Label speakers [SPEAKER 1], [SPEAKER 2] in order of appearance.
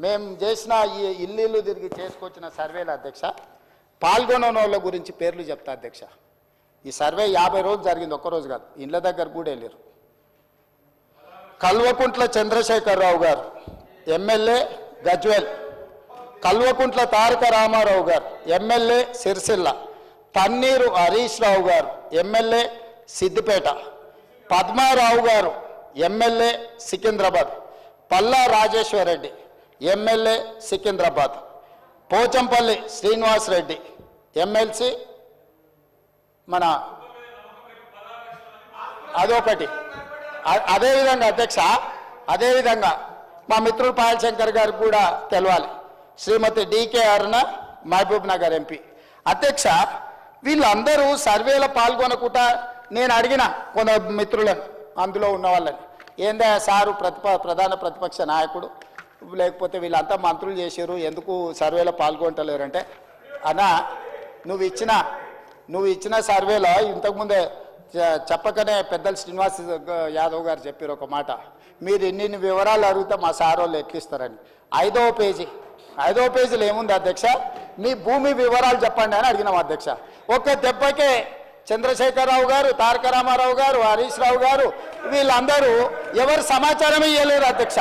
[SPEAKER 1] మేము చేసిన ఈ ఇల్లు తిరిగి చేసుకొచ్చిన సర్వేల అధ్యక్ష పాల్గొన్న వాళ్ళ గురించి పేర్లు చెప్తా అధ్యక్ష. ఈ సర్వే 50 రోజులు జరిగింది, ఒక్కరోజు కాదు. ఇళ్ళ దగ్గర కూడా వెళ్ళారు. కల్వకుంట్ల చంద్రశేఖరరావు గారు ఎమ్మెల్యే గజ్వేల్, కల్వకుంట్ల తారక రామారావు గారు ఎమ్మెల్యే సిరిసిల్ల, తన్నీరు హరీష్ రావు గారు ఎమ్మెల్యే సిద్దిపేట, పద్మారావు గారు MLA Secunderabad, Palla Rajeshwar Reddy MLA Secunderabad, Pochampally Srinivas Reddy MLC మన అదొకటి. అదేవిధంగా అధ్యక్ష, అదేవిధంగా మా మిత్రుడు పాయల్ శంకర్ గారికి కూడా తెలవాలి, శ్రీమతి డికే అరుణ మహబూబ్ నగర్ ఎంపీ. అధ్యక్ష, వీళ్ళందరూ సర్వేలో పాల్గొనకుండా నేను అడిగిన కొంత మిత్రులను, అందులో ఉన్న వాళ్ళని, ఏందా సారు ప్రధాన ప్రతిపక్ష నాయకుడు, లేకపోతే వీళ్ళంతా మంత్రులు చేశారు, ఎందుకు సర్వేలో పాల్గొంటలేరంటే, అన్నా నువ్వు ఇచ్చిన సర్వేలో ఇంతకుముందే చెప్పకనే పెద్దలు శ్రీనివాస్ యాదవ్ గారు చెప్పారు ఒక మాట, మీరు ఇన్ని వివరాలు అడిగితే మా సార్ వాళ్ళు ఎట్లిస్తారని. 5వ పేజీలో ఏముంది అధ్యక్ష, మీ భూమి వివరాలు చెప్పండి అని అడిగినాం అధ్యక్ష. ఒక్క దెబ్బకే చంద్రశేఖరరావు గారు, తారక రామారావు గారు, హరీష్ రావు గారు వీళ్ళందరూ ఎవరు సమాచారం ఇవ్వలేరు అధ్యక్ష.